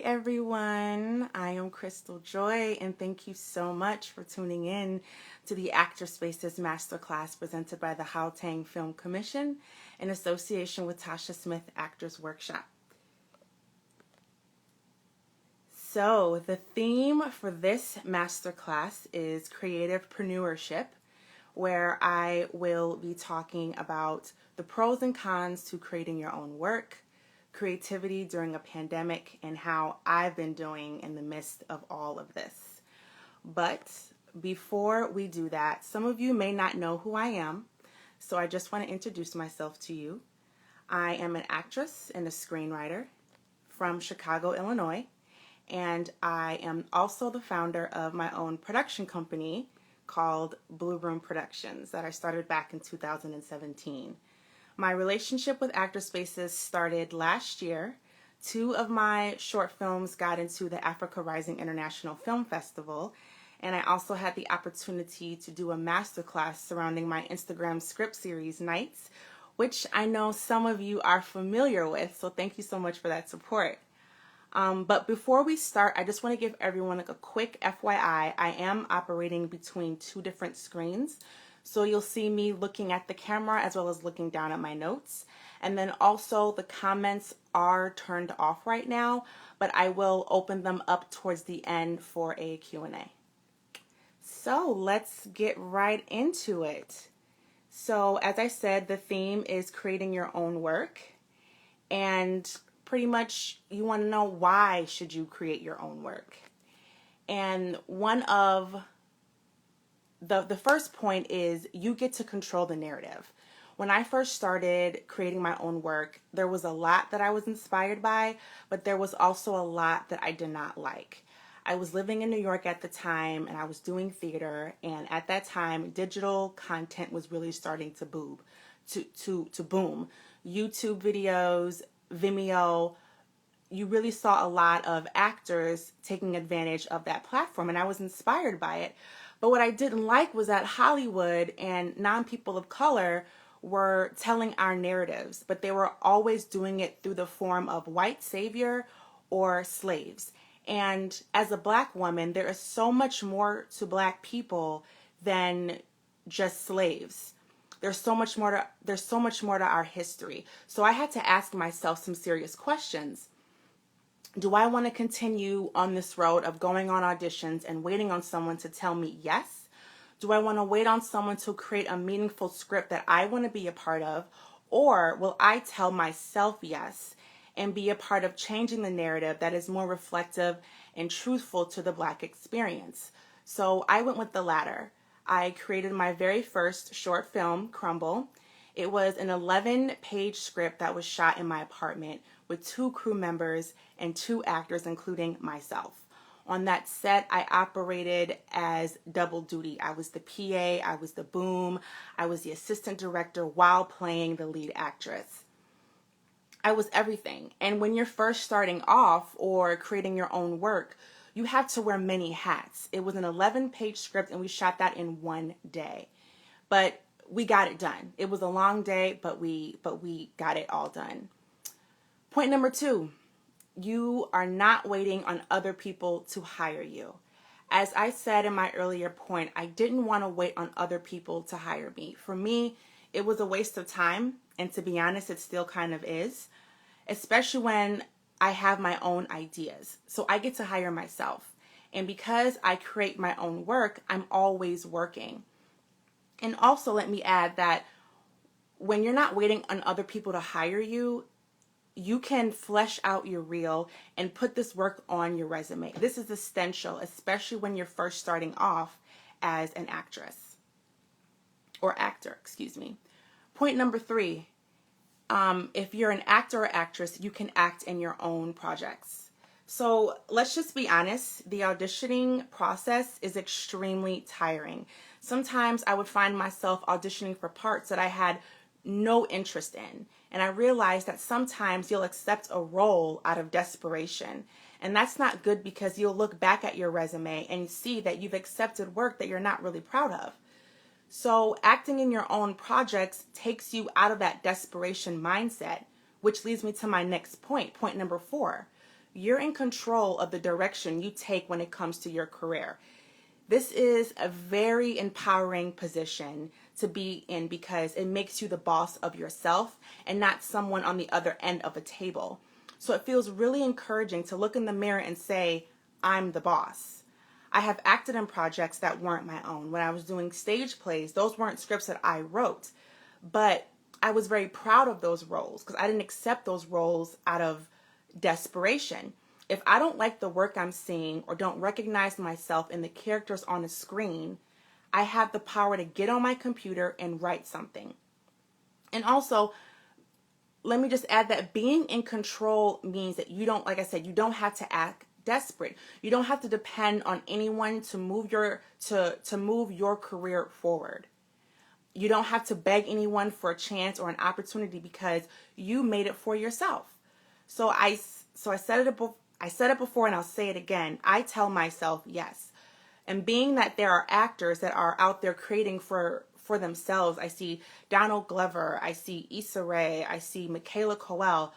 everyone. I am Crystal Joy, and thank you so much for tuning in to the Actor Spaces Masterclass presented by the Gauteng Film Commission in association with Tasha Smith Actors Workshop. So, the theme for this masterclass is creativepreneurship, where I will be talking about the pros and cons to creating your own work, creativity during a pandemic, and how I've been doing in the midst of all of this. But before we do that, some of you may not know who I am, so I just want to introduce myself to you. I am an actress and a screenwriter from Chicago, Illinois, and I am also the founder of my own production company called Blue Room Productions that I started back in 2017. My relationship with Actor Spaces started last year. 2 of my short films got into the Africa Rising International Film Festival, and I also had the opportunity to do a masterclass surrounding my Instagram script series, Nights, which I know some of you are familiar with, so thank you so much for that support. But before we start, I just want to give everyone a quick FYI. I am operating between 2 different screens. So you'll see me looking at the camera as well as looking down at my notes. And then also the comments are turned off right now, but I will open them up towards the end for a Q&A. So let's get right into it. So as I said, the theme is creating your own work. And pretty much you want to know, why should you create your own work? And one of the first point is you get to control the narrative. When I first started creating my own work, there was a lot that I was inspired by, but there was also a lot that I did not like. I was living in New York at the time, and I was doing theater, and at that time, digital content was really starting to boom. YouTube videos, Vimeo, you really saw a lot of actors taking advantage of that platform, and I was inspired by it. But what I didn't like was that Hollywood and non-people of color were telling our narratives, but they were always doing it through the form of white savior or slaves. And as a Black woman, there is so much more to Black people than just slaves. There's so much more to our history. So I had to ask myself some serious questions. Do I want to continue on this road of going on auditions and waiting on someone to tell me yes? Do I want to wait on someone to create a meaningful script that I want to be a part of? Or will I tell myself yes and be a part of changing the narrative that is more reflective and truthful to the Black experience? So I went with the latter. I created my very first short film, Crumble. It was an 11-page script that was shot in my apartment with 2 crew members and 2 actors, including myself. On that set, I operated as double duty. I was the PA, I was the boom, I was the assistant director while playing the lead actress. I was everything. And when you're first starting off or creating your own work, you have to wear many hats. It was an 11-page script, and we shot that in 1 day. But we got it done. It was a long day, but we got it all done. Point number 2, you are not waiting on other people to hire you. As I said in my earlier point, I didn't want to wait on other people to hire me. For me, it was a waste of time, and to be honest, it still kind of is, especially when I have my own ideas. So I get to hire myself. And because I create my own work, I'm always working. And also let me add that when you're not waiting on other people to hire you, you can flesh out your reel and put this work on your resume. This is essential, especially when you're first starting off as an actress or actor, excuse me. Point number 3, if you're an actor or actress, you can act in your own projects. So let's just be honest, the auditioning process is extremely tiring. Sometimes I would find myself auditioning for parts that I had no interest in. And I realized that sometimes you'll accept a role out of desperation. And that's not good, because you'll look back at your resume and see that you've accepted work that you're not really proud of. So acting in your own projects takes you out of that desperation mindset, which leads me to my next point, point number 4. you're in control of the direction you take when it comes to your career. This is a very empowering position to be in because it makes you the boss of yourself and not someone on the other end of a table. So it feels really encouraging to look in the mirror and say, I'm the boss. I have acted in projects that weren't my own. When I was doing stage plays, those weren't scripts that I wrote, but I was very proud of those roles because I didn't accept those roles out of desperation. If I don't like the work I'm seeing or don't recognize myself in the characters on the screen, I have the power to get on my computer and write something. And also, let me just add that being in control means that you don't, like I said, you don't have to act desperate. You don't have to depend on anyone to move your career forward. You don't have to beg anyone for a chance or an opportunity because you made it for yourself. So I said it before and I'll say it again. I tell myself yes. And being that there are actors that are out there creating for themselves, I see Donald Glover, I see Issa Rae, I see Michaela Coel.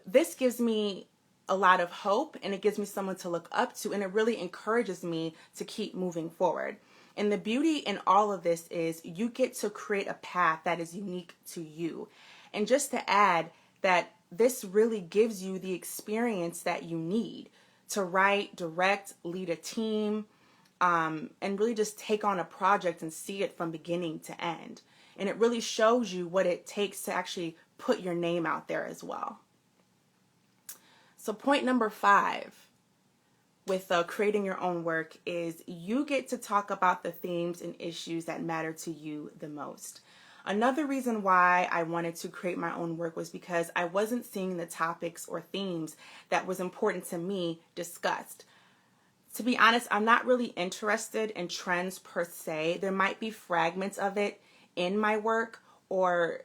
This gives me a lot of hope and it gives me someone to look up to, and it really encourages me to keep moving forward. And the beauty in all of this is you get to create a path that is unique to you. And just to add that this really gives you the experience that you need to write, direct, lead a team, and really just take on a project and see it from beginning to end. And it really shows you what it takes to actually put your name out there as well. So point number 5 with creating your own work is you get to talk about the themes and issues that matter to you the most. Another reason why I wanted to create my own work was because I wasn't seeing the topics or themes that was important to me discussed. To be honest, I'm not really interested in trends per se. There might be fragments of it in my work, or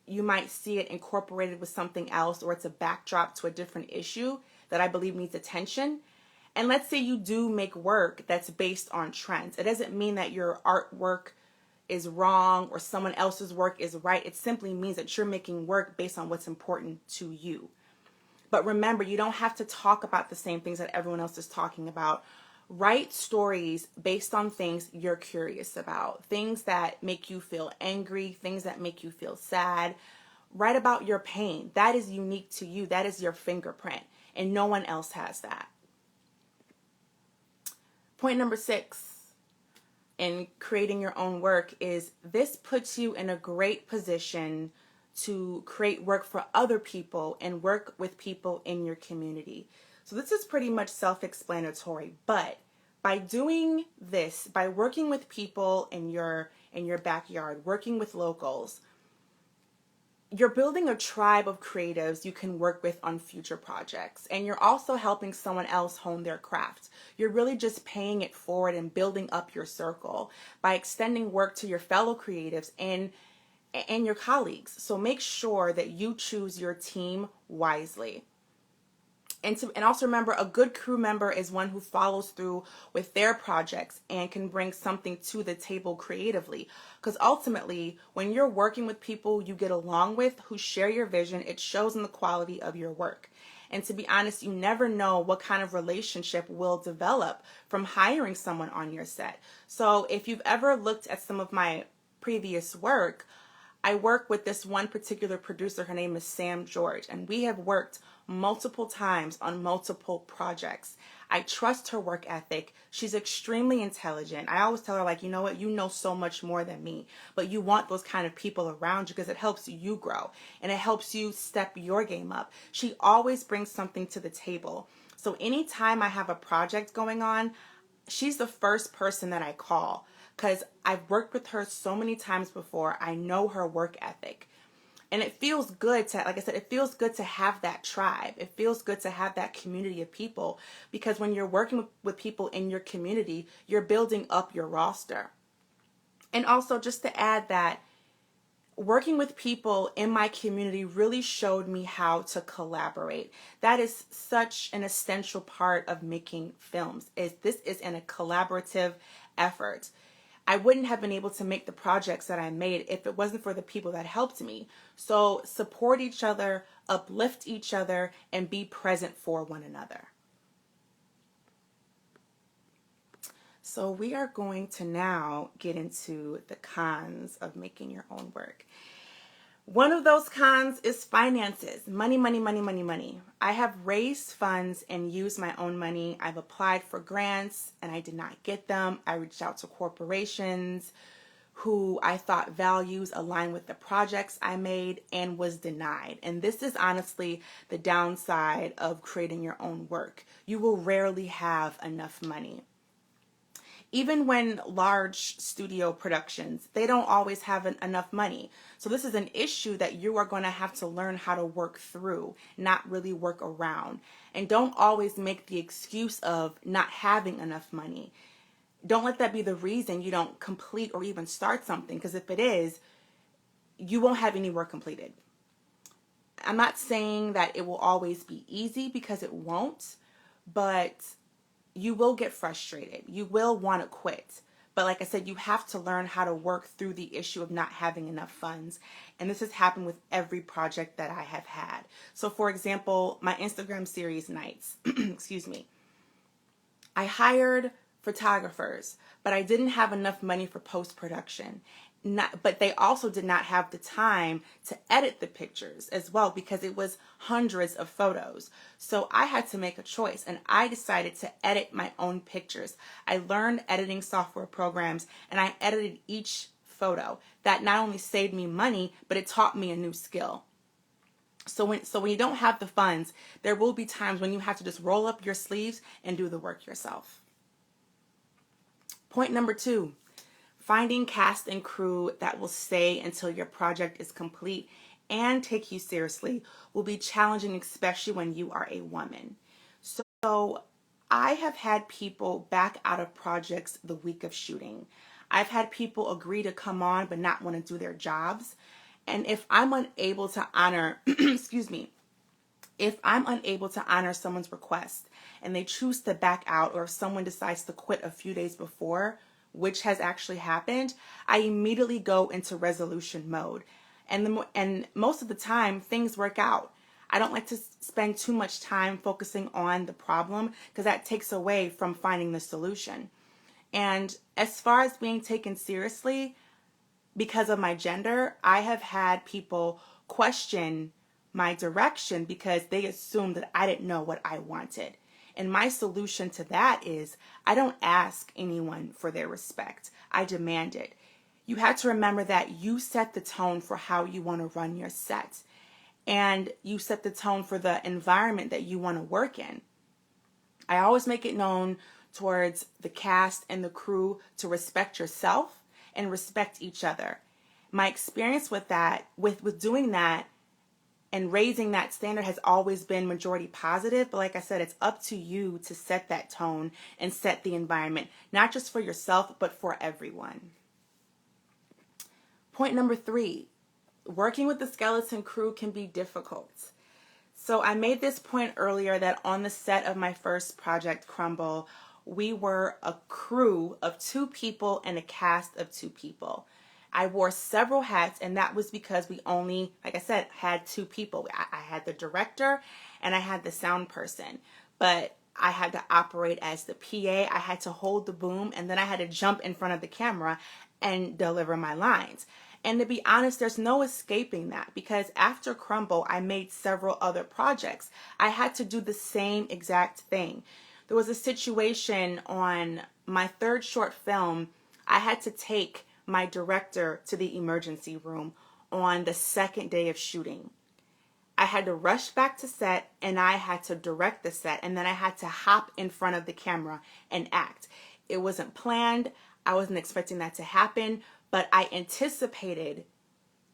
you might see it incorporated with something else, or it's a backdrop to a different issue that I believe needs attention. And let's say you do make work that's based on trends. It doesn't mean that your artwork is wrong or someone else's work is right. It simply means that you're making work based on what's important to you. But remember, you don't have to talk about the same things that everyone else is talking about. Write stories based on things you're curious about, things that make you feel angry, things that make you feel sad. Write about your pain. That is unique to you. That is your fingerprint, and no one else has that. Point number 6 in creating your own work is this puts you in a great position to create work for other people and work with people in your community. So this is pretty much self-explanatory, but by doing this, by working with people in your backyard, working with locals, you're building a tribe of creatives you can work with on future projects. And you're also helping someone else hone their craft. You're really just paying it forward and building up your circle by extending work to your fellow creatives and your colleagues. So make sure that you choose your team wisely. And also remember, a good crew member is one who follows through with their projects and can bring something to the table creatively. Because ultimately, when you're working with people you get along with, who share your vision, it shows in the quality of your work. And to be honest, you never know what kind of relationship will develop from hiring someone on your set. So if you've ever looked at some of my previous work, I work with this one particular producer. Her name is Sam George, and we have worked multiple times on multiple projects. I trust her work ethic. She's extremely intelligent. I always tell her, like, you know what, you know so much more than me, but you want those kind of people around you because it helps you grow and it helps you step your game up. She always brings something to the table. So anytime I have a project going on, she's the first person that I call because I've worked with her so many times before. I know her work ethic. And it feels good to, like I said, it feels good to have that tribe. It feels good to have that community of people, because when you're working with people in your community, you're building up your roster. And also, just to add that, working with people in my community really showed me how to collaborate. That is such an essential part of making films. This is in a collaborative effort. I wouldn't have been able to make the projects that I made if it wasn't for the people that helped me. So support each other, uplift each other, and be present for one another. So we are going to now get into the cons of making your own work. One of those cons is finances. Money, money, money, money, money. I have raised funds and used my own money. I've applied for grants and I did not get them. I reached out to corporations who I thought values align with the projects I made and was denied. And this is honestly the downside of creating your own work. You will rarely have enough money. Even when large studio productions, they don't always have enough money. So this is an issue that you are going to have to learn how to work through, not really work around. And don't always make the excuse of not having enough money. Don't let that be the reason you don't complete or even start something, because if it is, you won't have any work completed. I'm not saying that it will always be easy, because it won't, but you will get frustrated. You will want to quit. But like I said, you have to learn how to work through the issue of not having enough funds. And this has happened with every project that I have had. So for example, my Instagram series nights, excuse me, I hired photographers, but I didn't have enough money for post-production. But they also did not have the time to edit the pictures as well, because it was hundreds of photos. So I had to make a choice, and I decided to edit my own pictures. I learned editing software programs, and I edited each photo. That not only saved me money, but it taught me a new skill. So when you don't have the funds, there will be times when you have to just roll up your sleeves and do the work yourself. Point number 2. Finding cast and crew that will stay until your project is complete and take you seriously will be challenging, especially when you are a woman. So I have had people back out of projects the week of shooting. I've had people agree to come on but not want to do their jobs. And if I'm unable to honor, excuse me, if I'm unable to honor someone's request and they choose to back out, or if someone decides to quit a few days before, which has actually happened, I immediately go into resolution mode. And most of the time, things work out. I don't like to spend too much time focusing on the problem, because that takes away from finding the solution. And as far as being taken seriously, because of my gender, I have had people question my direction because they assumed that I didn't know what I wanted. And my solution to that is, I don't ask anyone for their respect. I demand it. You have to remember that you set the tone for how you want to run your set. And you set the tone for the environment that you want to work in. I always make it known towards the cast and the crew to respect yourself and respect each other. My experience with that, with doing that, and raising that standard has always been majority positive. But like I said, it's up to you to set that tone and set the environment, not just for yourself, but for everyone. Point number 3, working with the skeleton crew can be difficult. So I made this point earlier that on the set of my first project, Crumble, we were a crew of 2 people and a cast of 2 people. I wore several hats, and that was because we only, like I said, had 2 people. I had the director and I had the sound person, but I had to operate as the PA. I had to hold the boom, and then I had to jump in front of the camera and deliver my lines. And to be honest, there's no escaping that, because after Crumble, I made several other projects. I had to do the same exact thing. There was a situation on my 3rd short film. I had to take my director to the emergency room on the 2nd day of shooting. I had to rush back to set, and I had to direct the set, and then I had to hop in front of the camera and act. It wasn't planned. I wasn't expecting that to happen, but I anticipated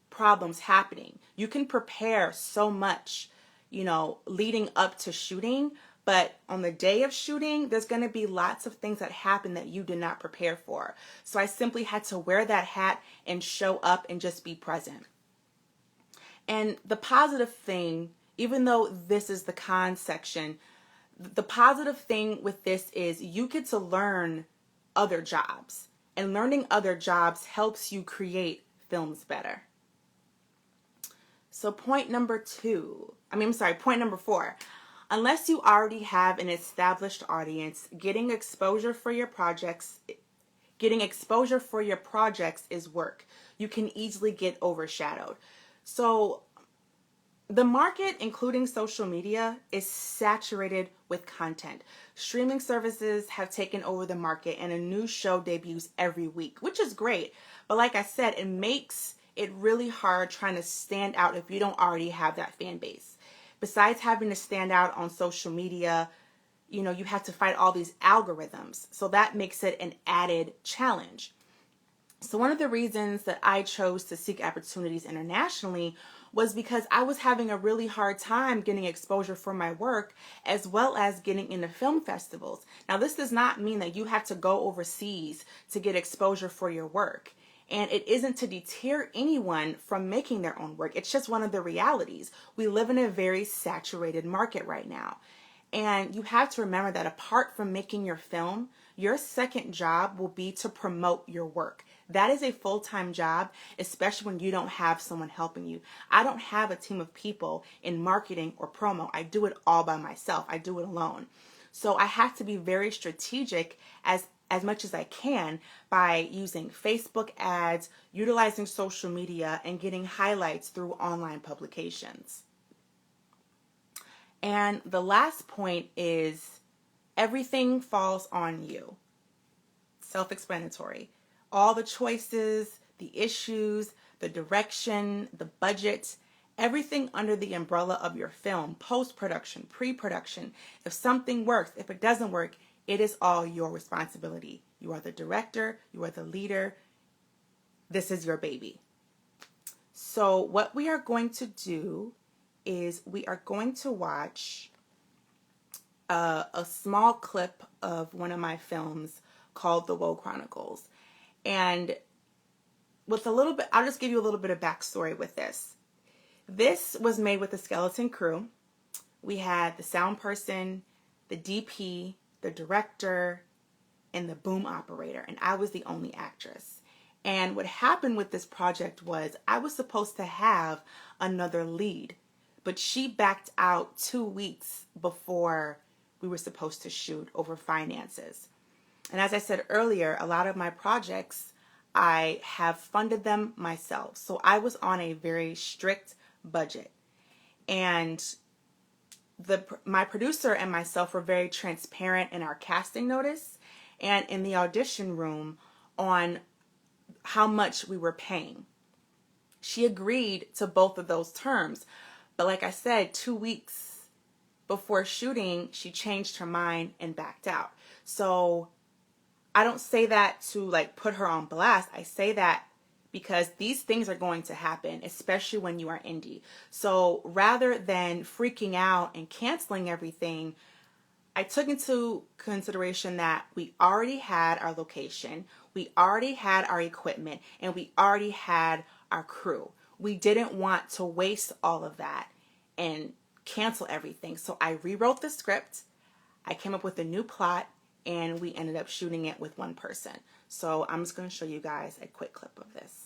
problems happening. You can prepare so much, leading up to shooting, but on the day of shooting, there's going to be lots of things that happen that you did not prepare for. So I simply had to wear that hat and show up and just be present. And the positive thing, even though this is the con section, the positive thing with this is you get to learn other jobs. And learning other jobs helps you create films better. So point number 2. point number 4. Unless you already have an established audience, getting exposure for your projects is work. You can easily get overshadowed. So the market, including social media, is saturated with content. Streaming services have taken over the market and a new show debuts every week, which is great. But like I said, it makes it really hard trying to stand out if you don't already have that fan base. Besides having to stand out on social media, you have to fight all these algorithms. So that makes it an added challenge. So one of the reasons that I chose to seek opportunities internationally was because I was having a really hard time getting exposure for my work, as well as getting into film festivals. Now, this does not mean that you have to go overseas to get exposure for your work. And it isn't to deter anyone from making their own work. It's just one of the realities. We live in a very saturated market right now. And you have to remember that apart from making your film, your second job will be to promote your work. That is a full-time job, especially when you don't have someone helping you. I don't have a team of people in marketing or promo. I do it all by myself. I do it alone. So I have to be very strategic as much as I can by using Facebook ads, utilizing social media, and getting highlights through online publications. And the last point is everything falls on you. Self-explanatory. All the choices, the issues, the direction, the budget, everything under the umbrella of your film, post-production, pre-production. If something works, if it doesn't work, it is all your responsibility. You are the director, you are the leader. This is your baby. So what we are going to do is we are going to watch a small clip of one of my films called The Woe Chronicles. And I'll just give you a little bit of backstory with this. This was made with a skeleton crew. We had the sound person, the DP, the director, and the boom operator, and I was the only actress. And what happened with this project was I was supposed to have another lead, but she backed out 2 weeks before we were supposed to shoot over finances. And as I said earlier, a lot of my projects, I have funded them myself. So I was on a very strict budget. And my producer and myself were very transparent in our casting notice and in the audition room on how much we were paying. She agreed to both of those terms. But like I said, 2 weeks before shooting, she changed her mind and backed out. So I don't say that to put her on blast. I say that because these things are going to happen, especially when you are indie. So rather than freaking out and canceling everything, I took into consideration that we already had our location, we already had our equipment, and we already had our crew. We didn't want to waste all of that and cancel everything. So I rewrote the script, I came up with a new plot, and we ended up shooting it with one person. So I'm just going to show you guys a quick clip of this.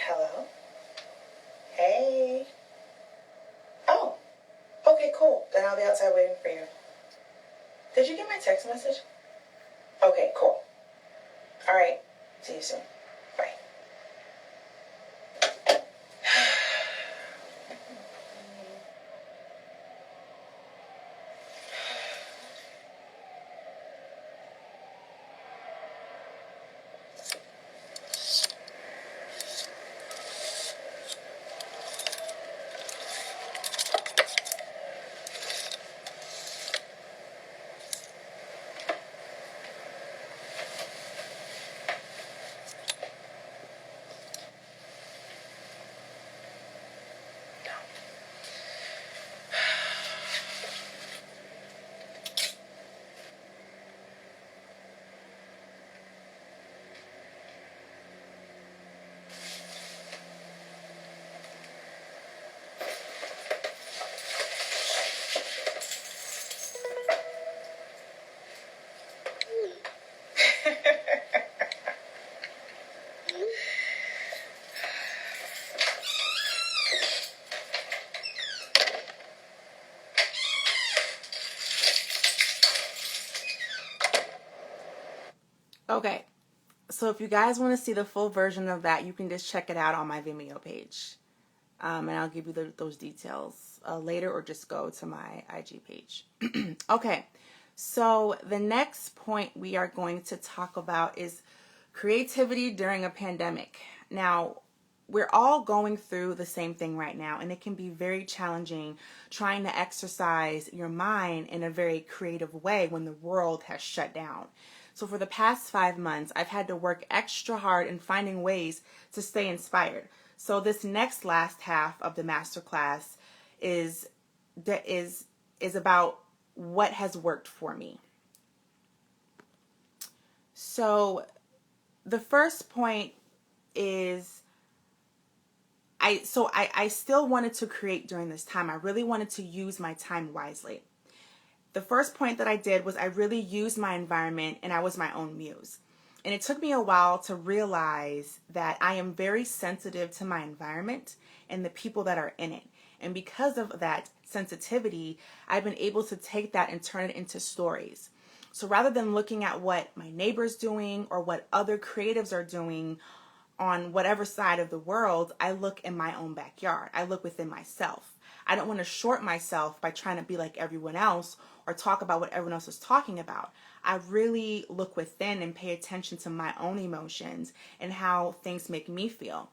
Hello? Hey. Oh, okay, cool. Then I'll be outside waiting for you. Did you get my text message? Okay, cool. All right. See you soon. Bye. Okay, so if you guys want to see the full version of that, you can just check it out on my Vimeo page. And I'll give you those details later, or just go to my IG page. Okay, so the next point we are going to talk about is creativity during a pandemic. Now, we're all going through the same thing right now, and it can be very challenging trying to exercise your mind in a very creative way when the world has shut down. So for the past 5 months, I've had to work extra hard in finding ways to stay inspired. So this last half of the masterclass is about what has worked for me. So the first point is I still wanted to create during this time. I really wanted to use my time wisely. The first point that I did was I really used my environment, and I was my own muse. And it took me a while to realize that I am very sensitive to my environment and the people that are in it. And because of that sensitivity, I've been able to take that and turn it into stories. So rather than looking at what my neighbor's doing or what other creatives are doing on whatever side of the world, I look in my own backyard. I look within myself. I don't want to short myself by trying to be like everyone else or talk about what everyone else is talking about. I really look within and pay attention to my own emotions and how things make me feel.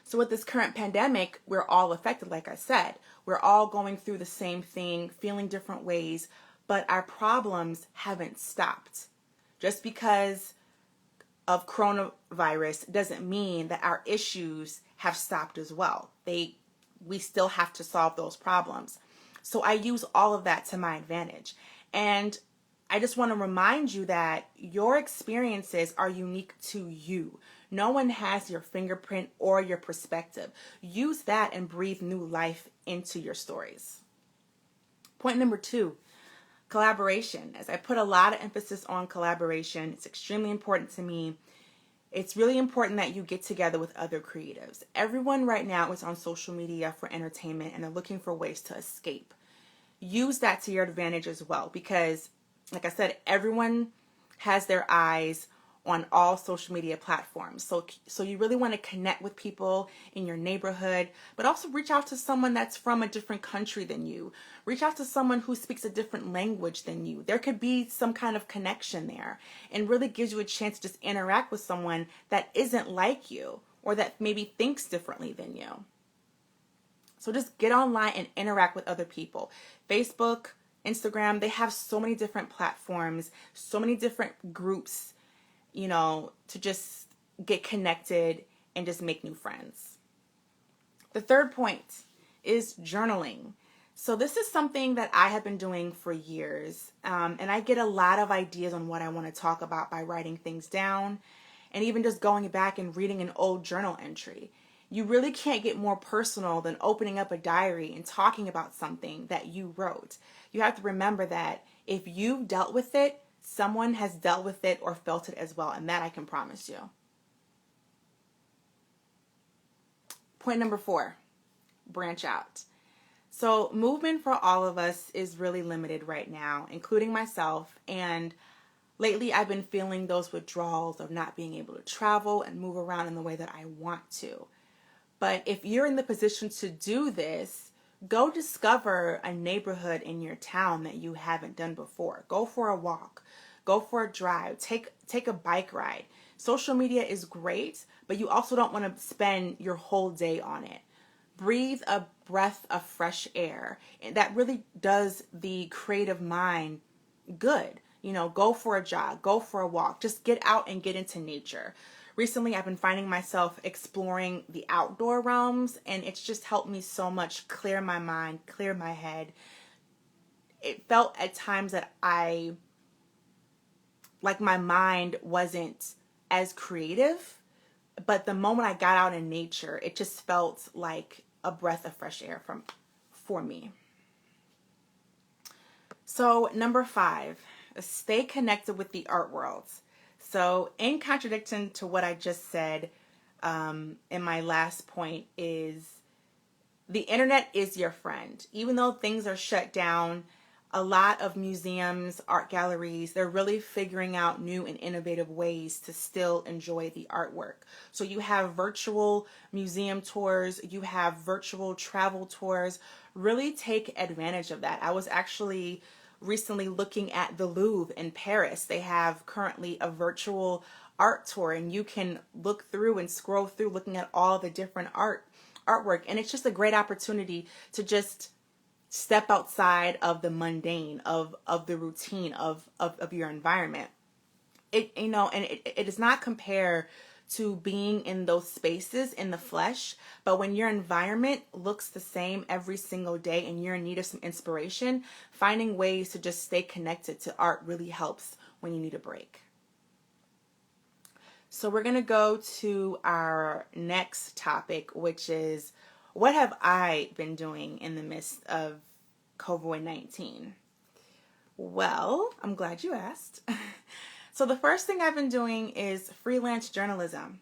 So with this current pandemic, we're all affected, like I said. We're all going through the same thing, feeling different ways, but our problems haven't stopped. Just because of coronavirus doesn't mean that our issues have stopped as well. We still have to solve those problems. So I use all of that to my advantage. And I just want to remind you that your experiences are unique to you. No one has your fingerprint or your perspective. Use that and breathe new life into your stories. Point number 2, collaboration. As I put a lot of emphasis on collaboration, it's extremely important to me. It's really important that you get together with other creatives. Everyone right now is on social media for entertainment and are looking for ways to escape. Use that to your advantage as well, because, like I said, everyone has their eyes on all social media platforms. So you really want to connect with people in your neighborhood, but also reach out to someone that's from a different country than you. Reach out to someone who speaks a different language than you. There could be some kind of connection there, and really gives you a chance to just interact with someone that isn't like you or that maybe thinks differently than you. So just get online and interact with other people. Facebook, Instagram, they have so many different platforms, so many different groups, to just get connected and just make new friends. The third point is journaling. So this is something that I have been doing for years, and I get a lot of ideas on what I want to talk about by writing things down, and even just going back and reading an old journal entry. You really can't get more personal than opening up a diary and talking about something that you wrote. You have to remember that if you've dealt with it, someone has dealt with it or felt it as well, and that I can promise you. Point number 4, branch out. So movement for all of us is really limited right now, including myself, and lately I've been feeling those withdrawals of not being able to travel and move around in the way that I want to. But if you're in the position to do this, go discover a neighborhood in your town that you haven't done before. Go for a walk. Go for a drive. Take a bike ride. Social media is great, but you also don't want to spend your whole day on it. Breathe a breath of fresh air. That really does the creative mind good. Go for a jog. Go for a walk. Just get out and get into nature. Recently, I've been finding myself exploring the outdoor realms, and it's just helped me so much clear my mind, clear my head. It felt at times that my mind wasn't as creative, but the moment I got out in nature, it just felt like a breath of fresh air for me. So number 5, stay connected with the art world. So in contradiction to what I just said in my last point, is the internet is your friend. Even though things are shut down, a lot of museums, art galleries, they're really figuring out new and innovative ways to still enjoy the artwork. So you have virtual museum tours, you have virtual travel tours. Really take advantage of that. I was actually recently looking at the Louvre in Paris. They have currently a virtual art tour, and you can look through and scroll through looking at all the different artwork, and it's just a great opportunity to just step outside of the mundane, of the routine of your environment. It, you know, and it does not compare to being in those spaces in the flesh, but when your environment looks the same every single day and you're in need of some inspiration, finding ways to just stay connected to art really helps when you need a break. So we're going to go to our next topic, which is, what have I been doing in the midst of COVID-19? Well, I'm glad you asked. So the first thing I've been doing is freelance journalism.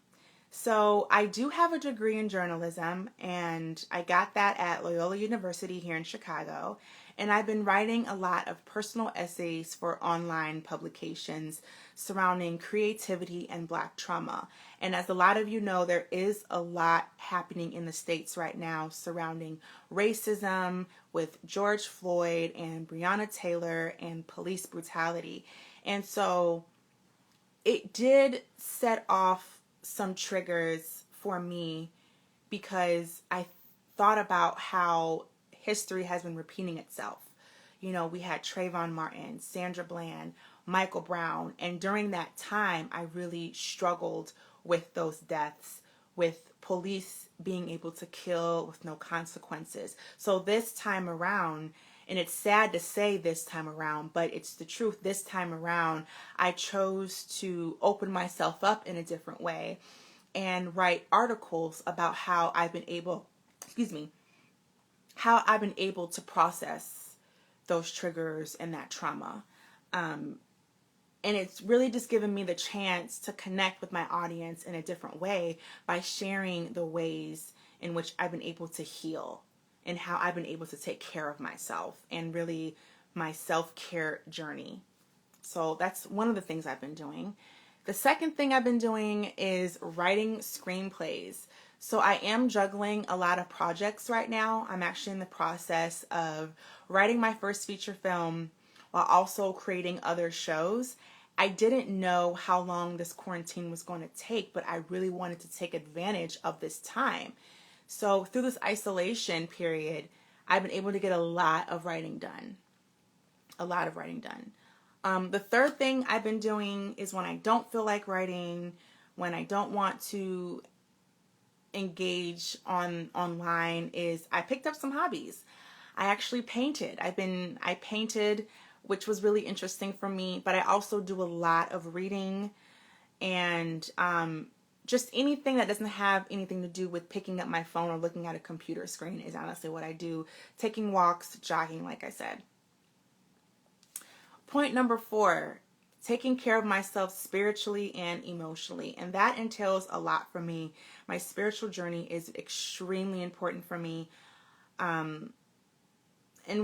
So I do have a degree in journalism, and I got that at Loyola University here in Chicago. And I've been writing a lot of personal essays for online publications surrounding creativity and Black trauma. And as a lot of you know, there is a lot happening in the States right now surrounding racism with George Floyd and Breonna Taylor and police brutality. And so it did set off some triggers for me because I thought about how history has been repeating itself. You know, we had Trayvon Martin, Sandra Bland, Michael Brown, and during that time, I really struggled with those deaths, with police being able to kill with no consequences. So this time around, and it's sad to say this time around, but it's the truth, this time around, I chose to open myself up in a different way and write articles about how I've been able, how I've been able to process those triggers and that trauma. And it's really just given me the chance to connect with my audience in a different way by sharing the ways in which I've been able to heal and how I've been able to take care of myself and really my self-care journey. So that's one of the things I've been doing. The second thing I've been doing is writing screenplays. So I am juggling a lot of projects right now. I'm actually in the process of writing my first feature film while also creating other shows. I didn't know how long this quarantine was going to take, but I really wanted to take advantage of this time. So through this isolation period, I've been able to get a lot of writing done. The third thing I've been doing is when I don't feel like writing, when I don't want to engage online, is I picked up some hobbies. I actually painted. I painted, which was really interesting for me, but I also do a lot of reading and just anything that doesn't have anything to do with picking up my phone or looking at a computer screen is honestly what I do. Taking walks, jogging, like I said. Point number 4, taking care of myself spiritually and emotionally. And that entails a lot for me. My spiritual journey is extremely important for me. And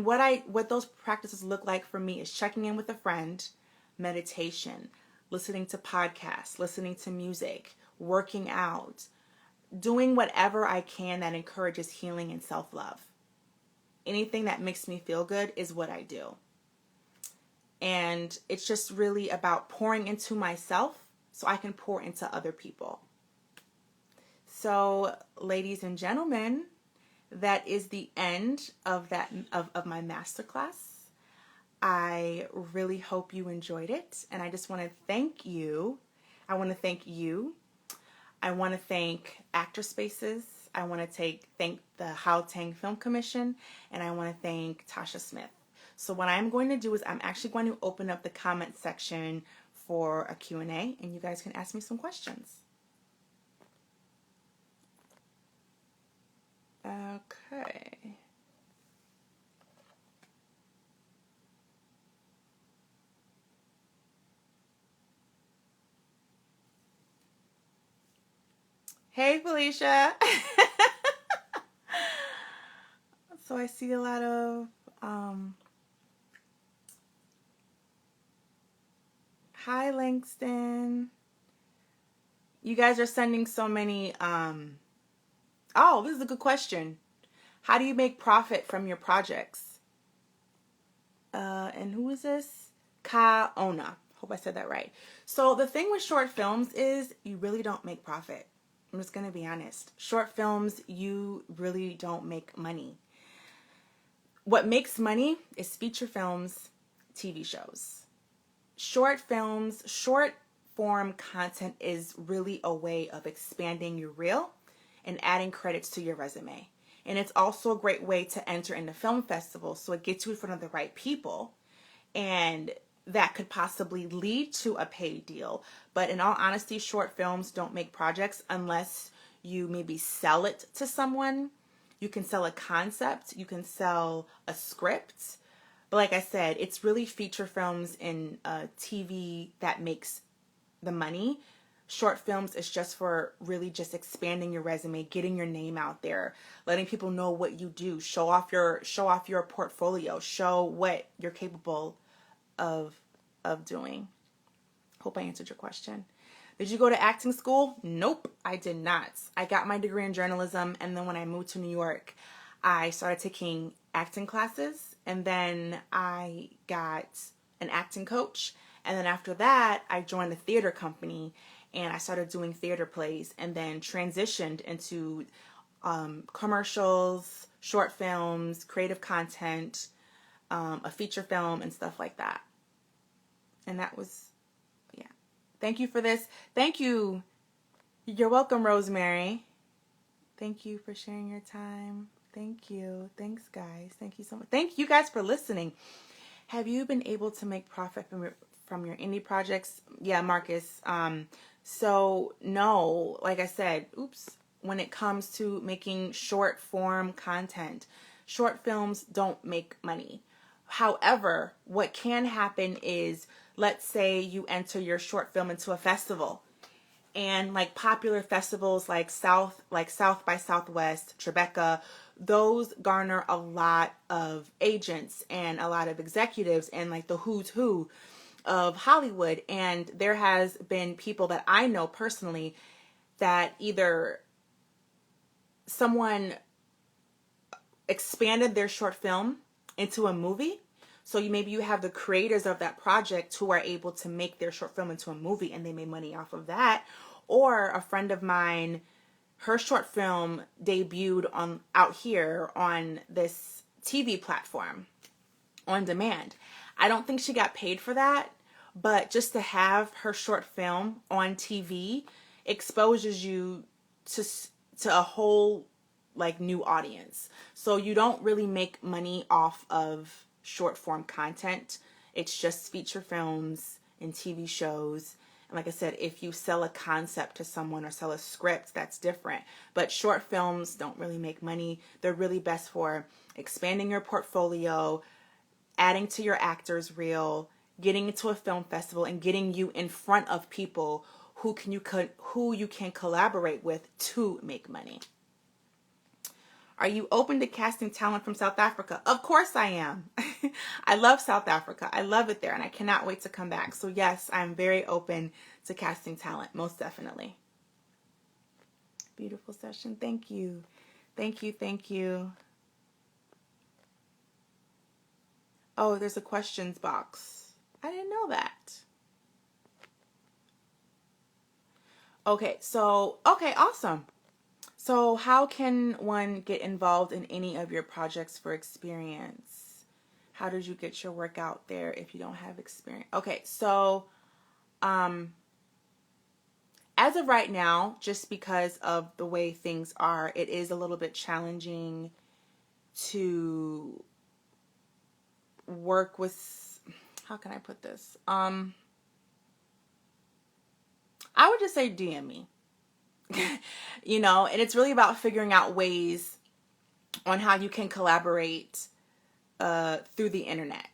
what those practices look like for me is checking in with a friend, meditation, listening to podcasts, listening to music, working out, doing whatever I can that encourages healing and self-love. Anything that makes me feel good is what I do. And it's just really about pouring into myself so I can pour into other people. So, ladies and gentlemen, that is the end of my masterclass. I really hope you enjoyed it, and I just want to thank you. I want to thank you. I want to thank Actor Spaces. I want to thank the Gauteng Film Commission, and I want to thank Tasha Smith. So what I'm going to do is I'm actually going to open up the comment section for a Q&A, and you guys can ask me some questions. Okay. Hey, Felicia. So I see a lot of Hi, Langston. You guys are sending so many, oh, this is a good question. How do you make profit from your projects? And who is this? Kaona. Hope I said that right. So the thing with short films is you really don't make profit. I'm just going to be honest. Short films, you really don't make money. What makes money is feature films, TV shows. Short films, short form content is really a way of expanding your reel and adding credits to your resume. And it's also a great way to enter into film festivals, so it gets you in front of the right people, and that could possibly lead to a paid deal. But in all honesty, short films don't make projects unless you maybe sell it to someone. You can sell a concept, you can sell a script. But like I said, it's really feature films and TV that makes the money. Short films is just for really just expanding your resume, getting your name out there, letting people know what you do, show off your portfolio, show what you're capable of doing. Hope I answered your question. Did you go to acting school? Nope, I did not. I got my degree in journalism, and then when I moved to New York, I started taking acting classes, and then I got an acting coach, and then after that, I joined a theater company, and I started doing theater plays, and then transitioned into commercials, short films, creative content, a feature film, and stuff like that. And that was, yeah. Thank you for this. Thank you. You're welcome, Rosemary. Thank you for sharing your time. Thank you. Thanks, guys. Thank you so much. Thank you guys for listening. Have you been able to make profit from your indie projects? Yeah, Marcus. So no, like I said, when it comes to making short form content, short films don't make money. However, what can happen is, let's say you enter your short film into a festival, and like popular festivals like South by Southwest, Tribeca, those garner a lot of agents and a lot of executives and like the who's who of Hollywood. And there has been people that I know personally that either someone expanded their short film into a movie. So maybe you have the creators of that project who are able to make their short film into a movie, and they made money off of that. Or a friend of mine, her short film debuted out here on this TV platform on demand. I don't think she got paid for that, but just to have her short film on TV exposes you to a whole like new audience. So you don't really make money off of short form content. It's just feature films and TV shows. And like I said, if you sell a concept to someone or sell a script, that's different. But short films don't really make money. They're really best for expanding your portfolio, adding to your actor's reel, getting into a film festival, and getting you in front of people who you can collaborate with to make money. Are you open to casting talent from South Africa? Of course I am. I love South Africa. I love it there, and I cannot wait to come back. So yes, I'm very open to casting talent, most definitely. Beautiful session. Thank you. Thank you. Thank you. Oh, there's a questions box. I didn't know that. Okay, awesome. So how can one get involved in any of your projects for experience? How did you get your work out there if you don't have experience? Okay, so as of right now, just because of the way things are, it is a little bit challenging to work with, how can I put this? I would just say DM me. And it's really about figuring out ways on how you can collaborate through the internet.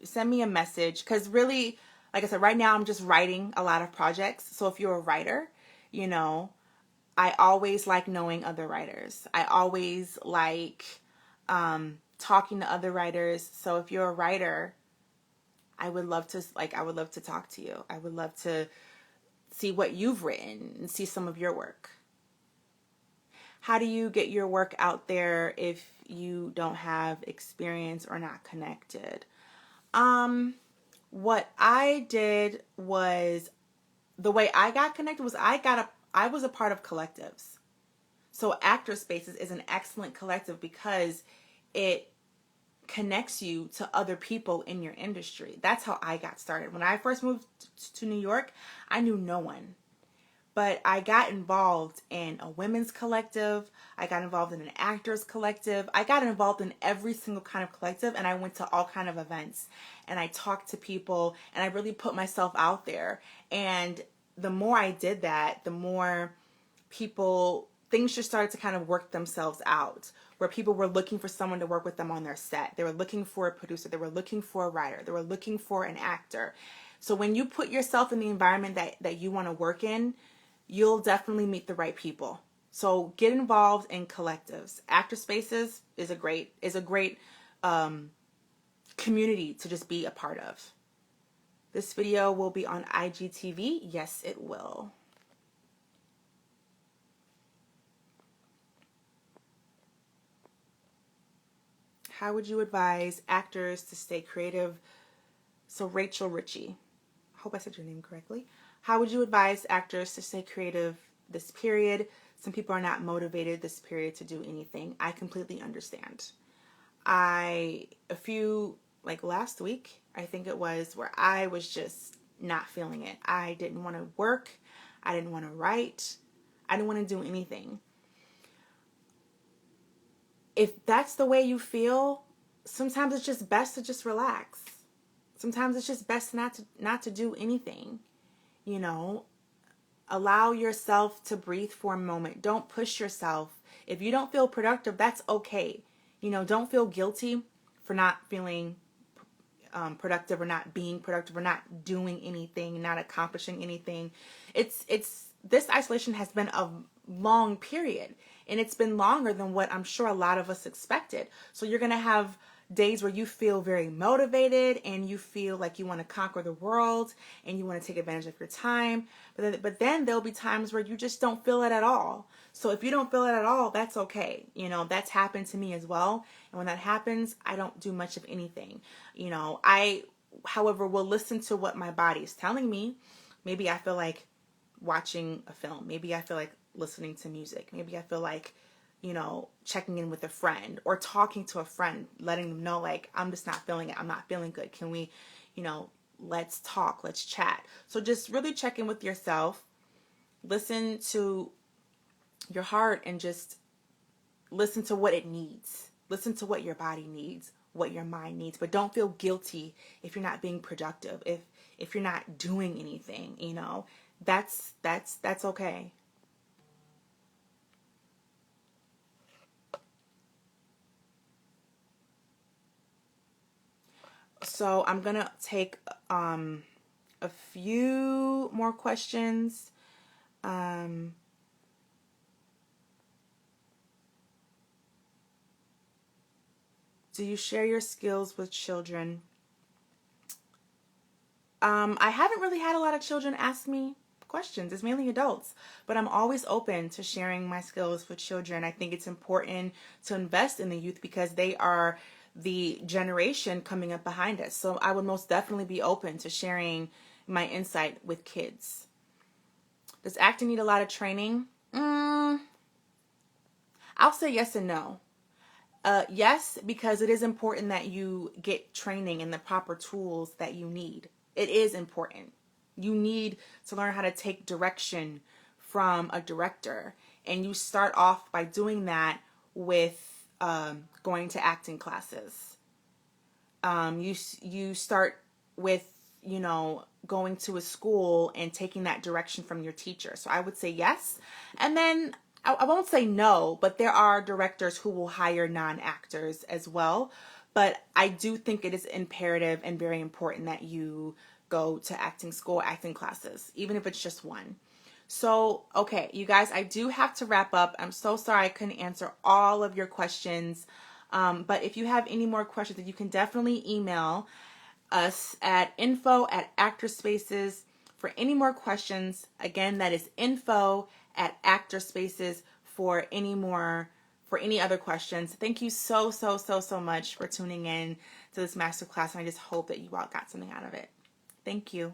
Send me a message, because really, like I said, right now I'm just writing a lot of projects. So if you're a writer, I always like knowing other writers. I always like talking to other writers. So if you're a writer, I would love to talk to you. I would love to see what you've written and see some of your work. How do you get your work out there if you don't have experience or not connected? What I did was, the way I got connected was I was a part of collectives. So Actor Spaces is an excellent collective because it connects you to other people in your industry. That's how I got started. When I first moved to New York, I knew no one. But I got involved in a women's collective. I got involved in an actors collective. I got involved in every single kind of collective, and I went to all kind of events. And I talked to people, and I really put myself out there. And the more I did that, the more things just started to kind of work themselves out, where people were looking for someone to work with them on their set. They were looking for a producer. They were looking for a writer. They were looking for an actor. So when you put yourself in the environment that you want to work in, you'll definitely meet the right people. So get involved in collectives. Actor Spaces is a great community to just be a part of. This video will be on IGTV. Yes, it will. How would you advise actors to stay creative? So Rachel Ritchie, I hope I said your name correctly. How would you advise actors to stay creative this period? Some people are not motivated this period to do anything. I completely understand. Last week, I think it was, where I was just not feeling it. I didn't want to work. I didn't want to write. I didn't want to do anything. If that's the way you feel, sometimes it's just best to just relax. Sometimes it's just best not to do anything. You know, allow yourself to breathe for a moment. Don't push yourself. If you don't feel productive, that's okay. You know, don't feel guilty for not feeling productive or not being productive or not doing anything, not accomplishing anything. This isolation has been a long period, and it's been longer than what I'm sure a lot of us expected. So you're going to have days where you feel very motivated and you feel like you want to conquer the world and you want to take advantage of your time. But then there'll be times where you just don't feel it at all. So if you don't feel it at all, that's okay. You know, that's happened to me as well. And when that happens, I don't do much of anything. You know, however, will listen to what my body is telling me. Maybe I feel like watching a film. Maybe I feel like listening to music. Maybe I feel like, you know, checking in with a friend or talking to a friend, letting them know, like, I'm just not feeling it. I'm not feeling good. Can we, you know, let's talk, let's chat. So just really check in with yourself, listen to your heart, and just listen to what it needs. Listen to what your body needs, what your mind needs. But don't feel guilty if you're not being productive, if you're not doing anything, you know. That's okay. So I'm going to take a few more questions. Do you share your skills with children? I haven't really had a lot of children ask me questions. It's mainly adults, but I'm always open to sharing my skills with children. I think it's important to invest in the youth because they are the generation coming up behind us. So I would most definitely be open to sharing my insight with kids. Does acting need a lot of training? I'll say yes and no. Yes, because it is important that you get training and the proper tools that you need. It is important. You need to learn how to take direction from a director. And you start off by doing that with going to acting classes. You start with, you know, going to a school and taking that direction from your teacher. So I would say yes. And then I won't say no, but there are directors who will hire non-actors as well. But I do think it is imperative and very important that you go to acting school, acting classes, even if it's just one. So, okay, you guys, I do have to wrap up. I'm so sorry I couldn't answer all of your questions. But if you have any more questions, you can definitely email us at info@actorspaces for any more questions. Again, that is info@actorspaces for any other questions. Thank you so much for tuning in to this masterclass, and I just hope that you all got something out of it. Thank you.